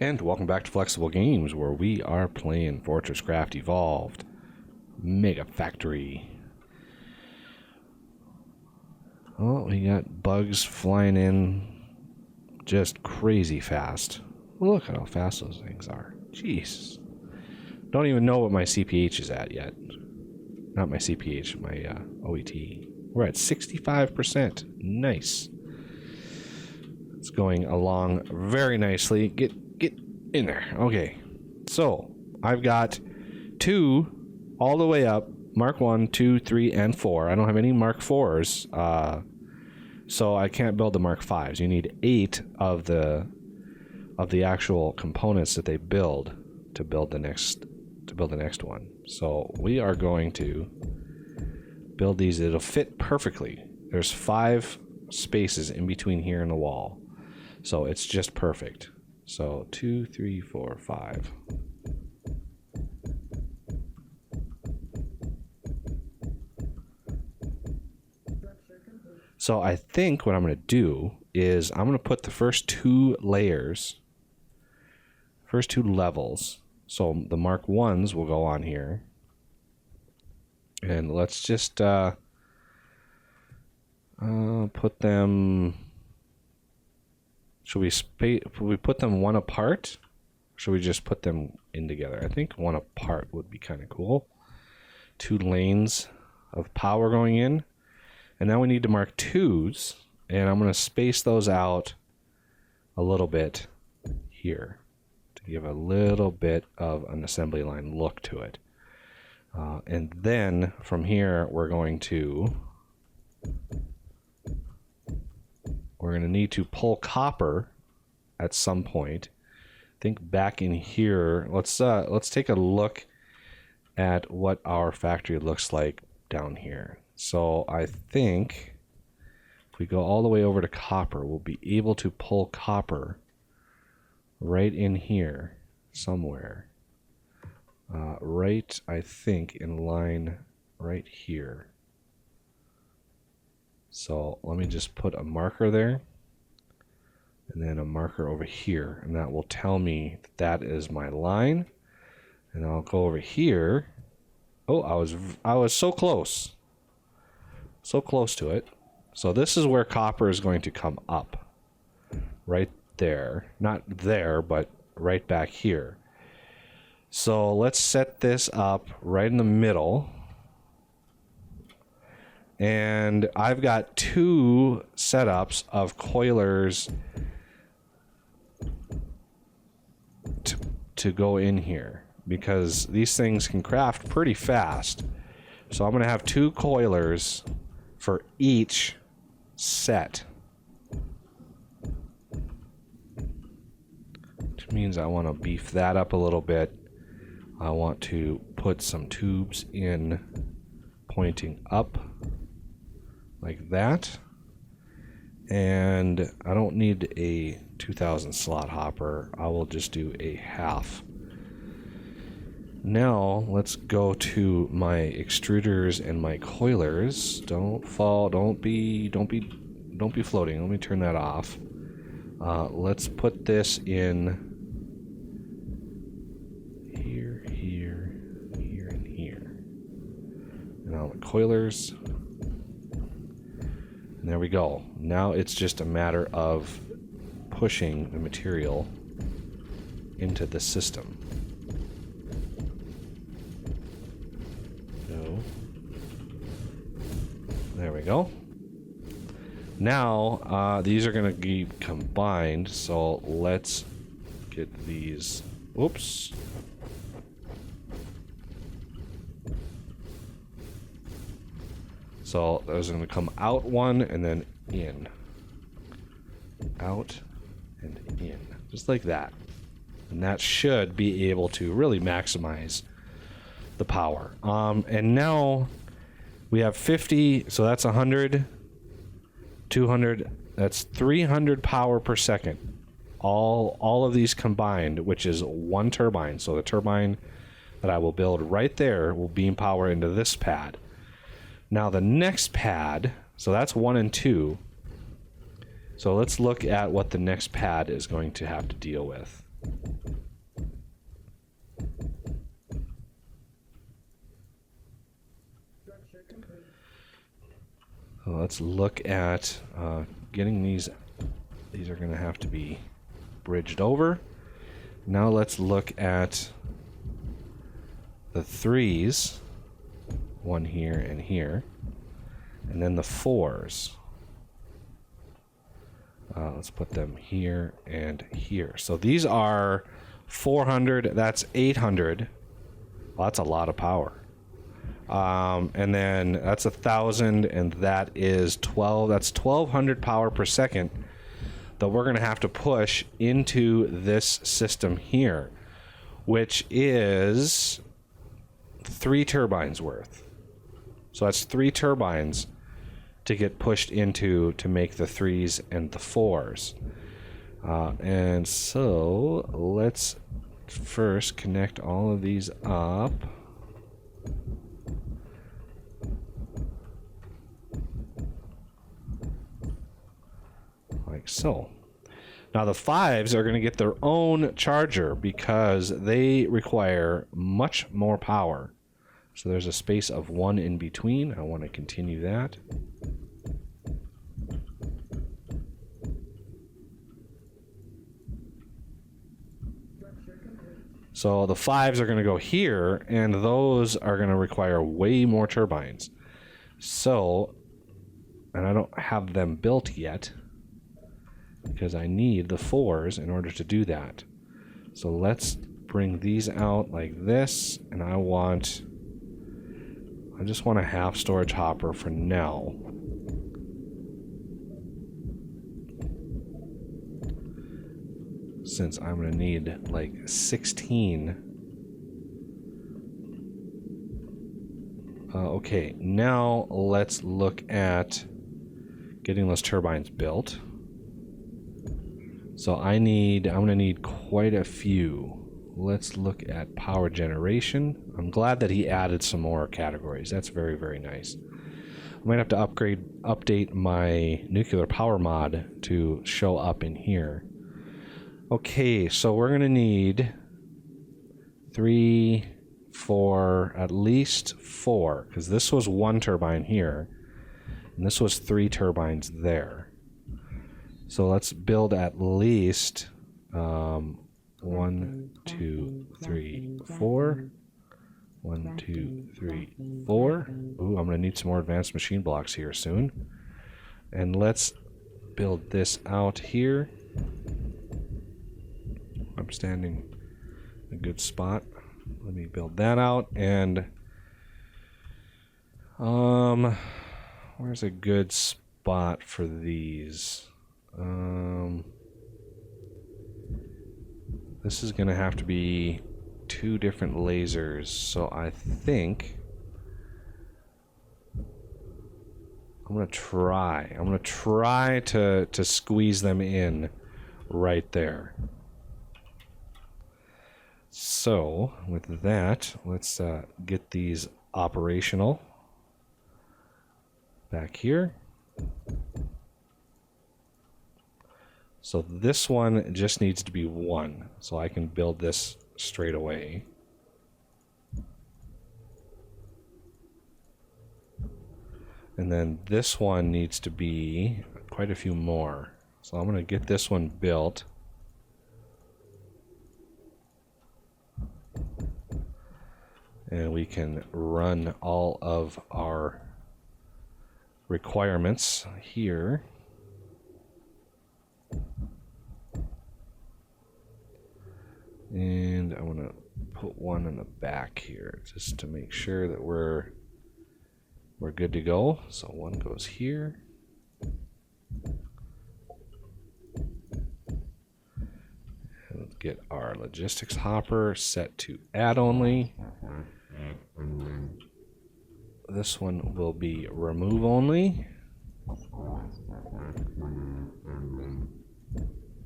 And welcome back to Flexible Games, where we are playing FortressCraft Evolved Mega Factory. Oh, we got bugs flying in just crazy fast. Look at how fast those things are. Jeez. Don't even know what my CPH is at yet. Not my CPH, my OET. We're at 65%. Nice. It's going along very nicely. Get in there. Okay. So, I've got 2 all the way up. Mark 1, 2, 3, and 4. I don't have any Mark 4s. So I can't build the Mark 5s. You need 8 of the actual components that they build to build the next one. So we are going to build these. It'll fit perfectly. There's 5 spaces in between here and the wall. So it's just perfect. So 2, 3, 4, 5. So I think what I'm going to do is I'm going to put the first 2 layers, first 2 levels. So the Mark 1s will go on here. And let's just put them... Should we put them one apart? Or should we just put them in together? I think one apart would be kind of cool. 2 lanes of power going in. And now we need to mark 2s, and I'm going to space those out a little bit here to give a little bit of an assembly line look to it. And then from here, we're going to need to pull copper at some point. I think back in here, let's take a look at what our factory looks like down here. So I think if we go all the way over to copper, we'll be able to pull copper right in here somewhere. Right, I think, in line right here. So let me just put a marker there and then a marker over here, and that will tell me that is my line. And I'll go over here. Oh, I was so close. So close to it. So this is where copper is going to come up. Right there. Not there, but right back here. So let's set this up right in the middle. And I've got 2 setups of coilers to go in here, because these things can craft pretty fast. So I'm going to have 2 coilers for each set, which means I want to beef that up a little bit. I want to put some tubes in pointing up like that, and I don't need a 2000 slot hopper. I will just do a half. Now let's go to my extruders and my coilers. Don't fall. Don't be floating. Let me turn that off. Let's put this in here, and here. Now the coilers. And there we go. Now it's just a matter of pushing the material into the system. There we go. Now, these are going to be combined, so let's get these... Oops. So, those are going to come out one and then in. Out and in. Just like that. And that should be able to really maximize the power. And now... we have 50, so that's 100, 200, that's 300 power per second. All of these combined, which is 1 turbine. So the turbine that I will build right there will beam power into this pad. Now the next pad, so that's 1 and 2. So let's look at what the next pad is going to have to deal with. So let's look at getting these. These are going to have to be bridged over. Now let's look at the 3s. One here and here. And then the 4s. Let's put them here and here. So these are 400. That's 800. Well, that's a lot of power. And then that's 1,000, and that is 12. That's 1,200 power per second that we're going to have to push into this system here, which is 3 turbines worth. So that's 3 turbines to get pushed into to make the 3s and the 4s. And so let's first connect all of these up. Like so. Now the 5s are going to get their own charger because they require much more power. So there's a space of 1 in between. I want to continue that. So the 5s are going to go here, and those are going to require way more turbines. So, and I don't have them built yet, because I need the 4s in order to do that. So let's bring these out like this, and I just want a half storage hopper for now. Since I'm going to need like 16. Okay, now let's look at getting those turbines built. So I'm going to need quite a few. Let's look at power generation. I'm glad that he added some more categories. That's very, very nice. I might have to update my nuclear power mod to show up in here. Okay, so we're going to need 3, 4, at least 4, because this was 1 turbine here, and this was 3 turbines there. So let's build at least 1, 2, 3, 4. 1, 2, 3, 4. Ooh, I'm going to need some more advanced machine blocks here soon. And let's build this out here. I'm standing in a good spot. Let me build that out. And where's a good spot for these? This is going to have to be 2 different lasers, so I think I'm going to try to squeeze them in right there. So with that, let's get these operational back here. So this one just needs to be 1, so I can build this straight away. And then this one needs to be quite a few more. So I'm going to get this one built. And we can run all of our requirements here. And I want to put one in the back here just to make sure that we're good to go. So one goes here. And let's get our logistics hopper set to add only. This one will be remove only.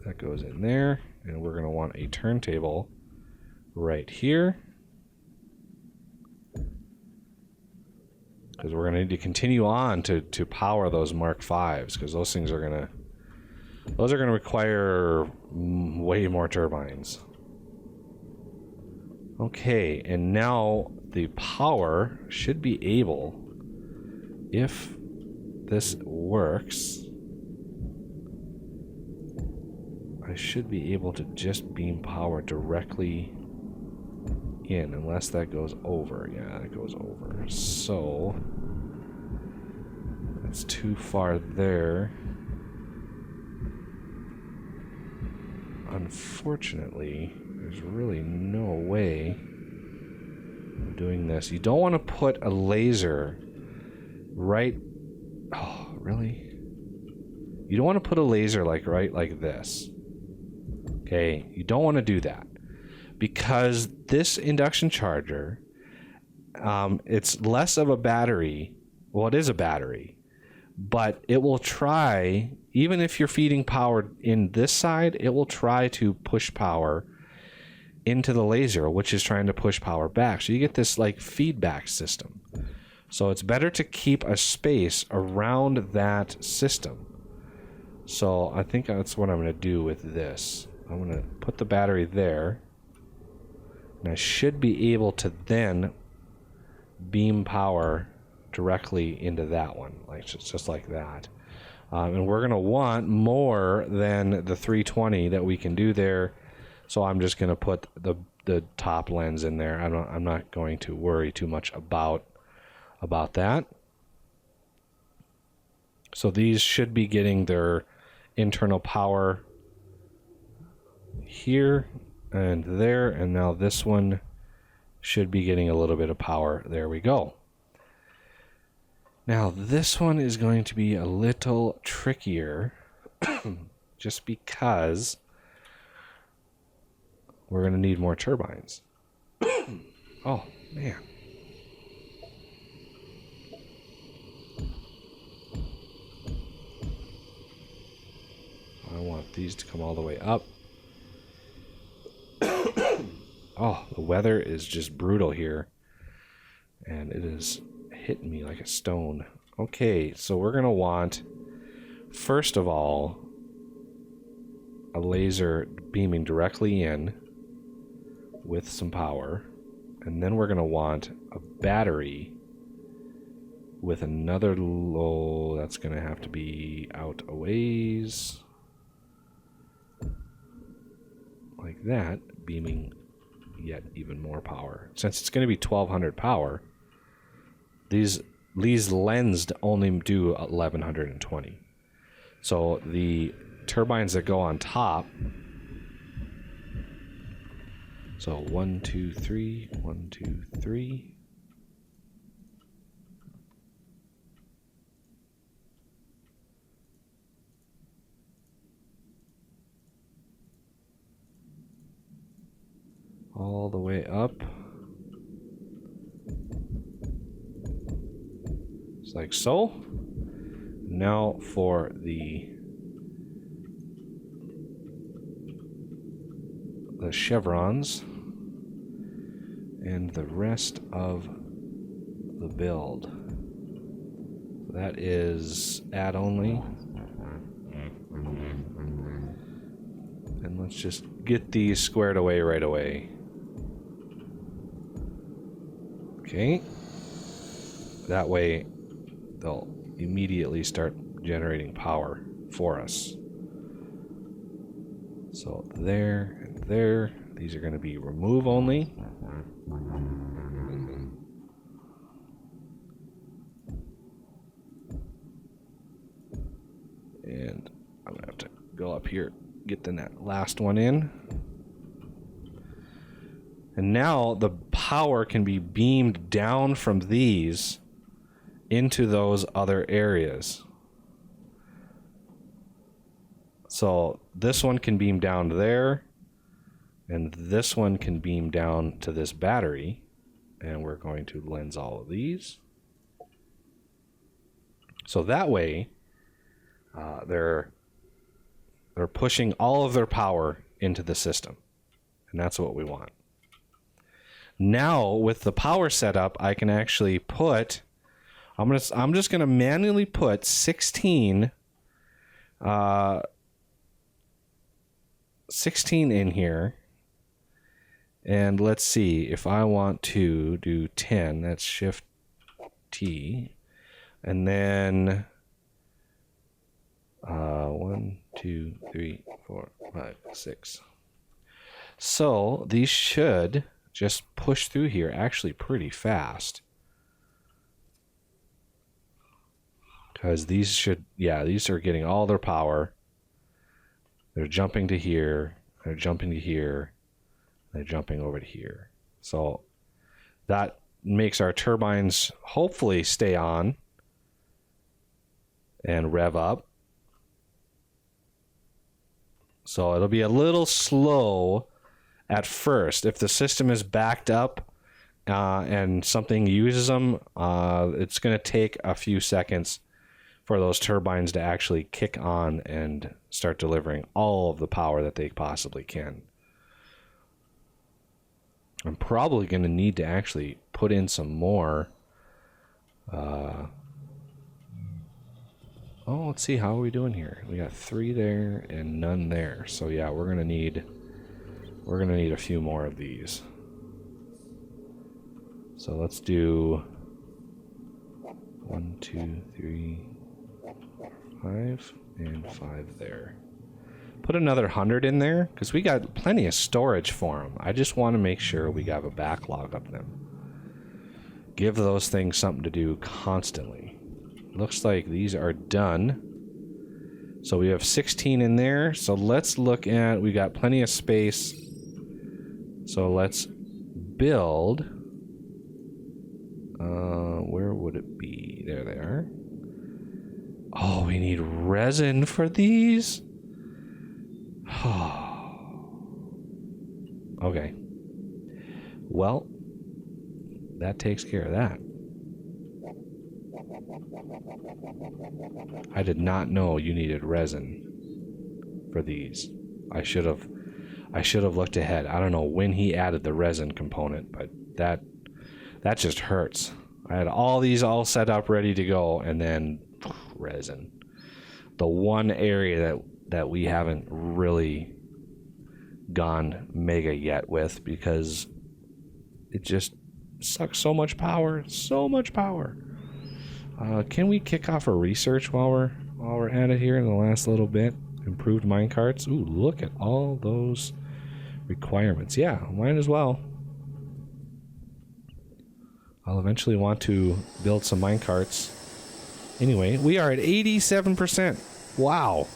That goes in there, and we're going to want a turntable right here, because we're going to need to continue on to power those Mark V's, because those things are going to require way more turbines. Okay, and now the power should be able, if this works, I should be able to just beam power directly in, unless that goes over. Yeah, it goes over. So that's too far there. Unfortunately, there's really no way of doing this. You don't want to put a laser right... Oh, really? You don't want to put a laser like right like this. Okay, you don't want to do that. Because this induction charger, it's less of a battery. Well, it is a battery. But it will try, even if you're feeding power in this side, it will try to push power into the laser, which is trying to push power back. So you get this like feedback system. So it's better to keep a space around that system. So I think that's what I'm going to do with this. I'm going to put the battery there. And I should be able to then beam power directly into that one, like just like that. And we're going to want more than the 320 that we can do there. So I'm just going to put the top lens in there. I'm not going to worry too much about that. So these should be getting their internal power here and there, and now this one should be getting a little bit of power. There we go. Now this one is going to be a little trickier just because we're going to need more turbines. Oh, man. I want these to come all the way up. Oh, the weather is just brutal here. And it is hitting me like a stone. Okay, so we're going to want, first of all, a laser beaming directly in with some power. And then we're going to want a battery with another low. That's going to have to be out a ways. Like that, beaming yet even more power. Since it's going to be 1200 power, these lensed only do 1120. So the turbines that go on top, so 1 2 3 1 2 3, all the way up. Just like so. Now for the chevrons and the rest of the build. That is add only. And let's just get these squared away right away. Okay. That way they'll immediately start generating power for us. So there and there. These are going to be remove only. And I'm going to have to go up here, get that last one in. And now the power can be beamed down from these into those other areas. So this one can beam down there, and this one can beam down to this battery. And we're going to lens all of these. So that way, they're pushing all of their power into the system. And that's what we want. Now with the power setup, I can actually put, I'm just gonna manually put 16 in here. And let's see, if I want to do 10, that's Shift T. And then 1, 2, 3, 4, 5, 6. So these should just push through here actually pretty fast. Because these should, yeah, these are getting all their power. They're jumping to here, they're jumping to here, they're jumping over to here. So that makes our turbines hopefully stay on and rev up. So it'll be a little slow at first. If the system is backed up and something uses them, it's going to take a few seconds for those turbines to actually kick on and start delivering all of the power that they possibly can. I'm probably going to need to actually put in some more. Oh, let's see, how are we doing here? We got 3 there and none there. So yeah, we're gonna need a few more of these. So let's do 1, 2, 3, 5, and 5 there. Put another 100 in there because we got plenty of storage for them. I just want to make sure we have a backlog of them. Give those things something to do constantly. Looks like these are done. So we have 16 in there. So let's look at, we got plenty of space. So let's build. Where would it be? There they are. Oh, we need resin for these? Okay. Well, that takes care of that. I did not know you needed resin for these. I should have looked ahead. I don't know when he added the resin component, but that just hurts. I had all these all set up ready to go, and then resin. The one area that we haven't really gone mega yet with, because it just sucks so much power. So much power. Can we kick off a research while we're at it here in the last little bit? Improved minecarts. Ooh, look at all those requirements. Yeah, might as well. I'll eventually want to build some minecarts. Anyway, we are at 87%. Wow.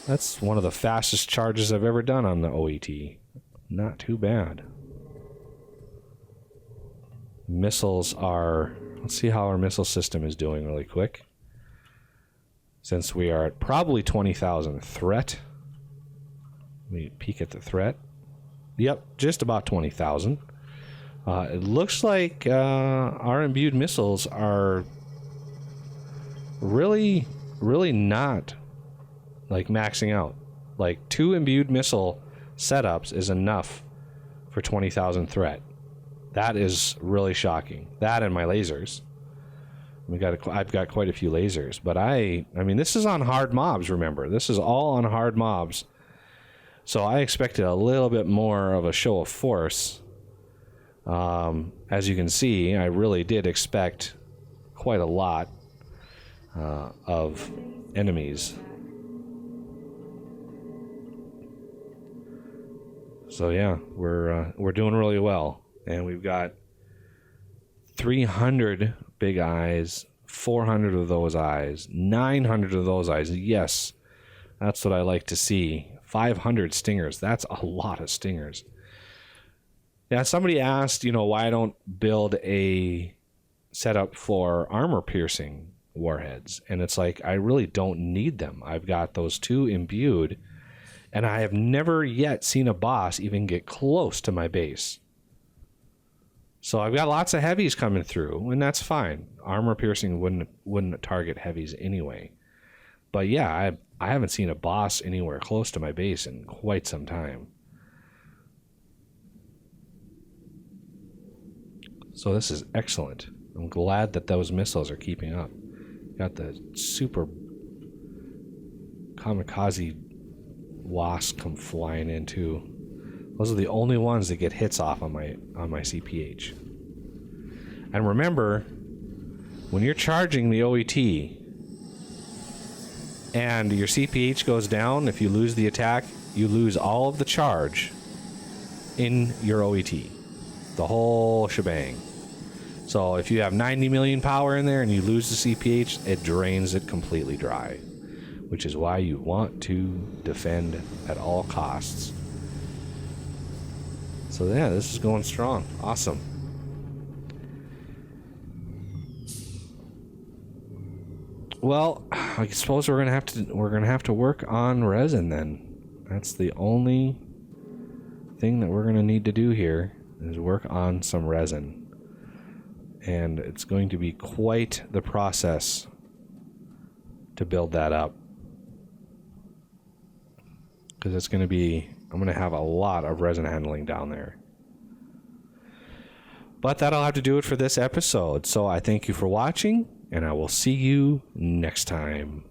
That's one of the fastest charges I've ever done on the OET. Not too bad. Missiles are... Let's see how our missile system is doing really quick. Since we are at probably 20,000 threat. Let me peek at the threat. Yep, just about 20,000. It looks like our imbued missiles are really, really not like maxing out. Like 2 imbued missile setups is enough for 20,000 threat. That is really shocking. That and my lasers. I've got quite a few lasers, but I mean, this is on hard mobs. Remember, this is all on hard mobs. So I expected a little bit more of a show of force. As you can see, I really did expect quite a lot of enemies. So yeah, we're doing really well. And we've got 300 big eyes, 400 of those eyes, 900 of those eyes. Yes, that's what I like to see. 500 stingers. That's a lot of stingers. Yeah, somebody asked, why I don't build a setup for armor-piercing warheads. And it's like, I really don't need them. I've got those 2 imbued, and I have never yet seen a boss even get close to my base. So I've got lots of heavies coming through, and that's fine. Armor piercing wouldn't target heavies anyway. But yeah, I haven't seen a boss anywhere close to my base in quite some time. So this is excellent. I'm glad that those missiles are keeping up. Got the super kamikaze wasp come flying in too. Those are the only ones that get hits off on my CPH. And remember, when you're charging the OET, and your CPH goes down, if you lose the attack, you lose all of the charge in your OET. The whole shebang. So if you have 90 million power in there and you lose the CPH, it drains it completely dry. Which is why you want to defend at all costs. So yeah, this is going strong. Awesome. Well, I suppose we're gonna have to work on resin then. That's the only thing that we're gonna need to do here is work on some resin. And it's going to be quite the process to build that up. Because it's going to be, I'm going to have a lot of resin handling down there. But that'll have to do it for this episode. So I thank you for watching, and I will see you next time.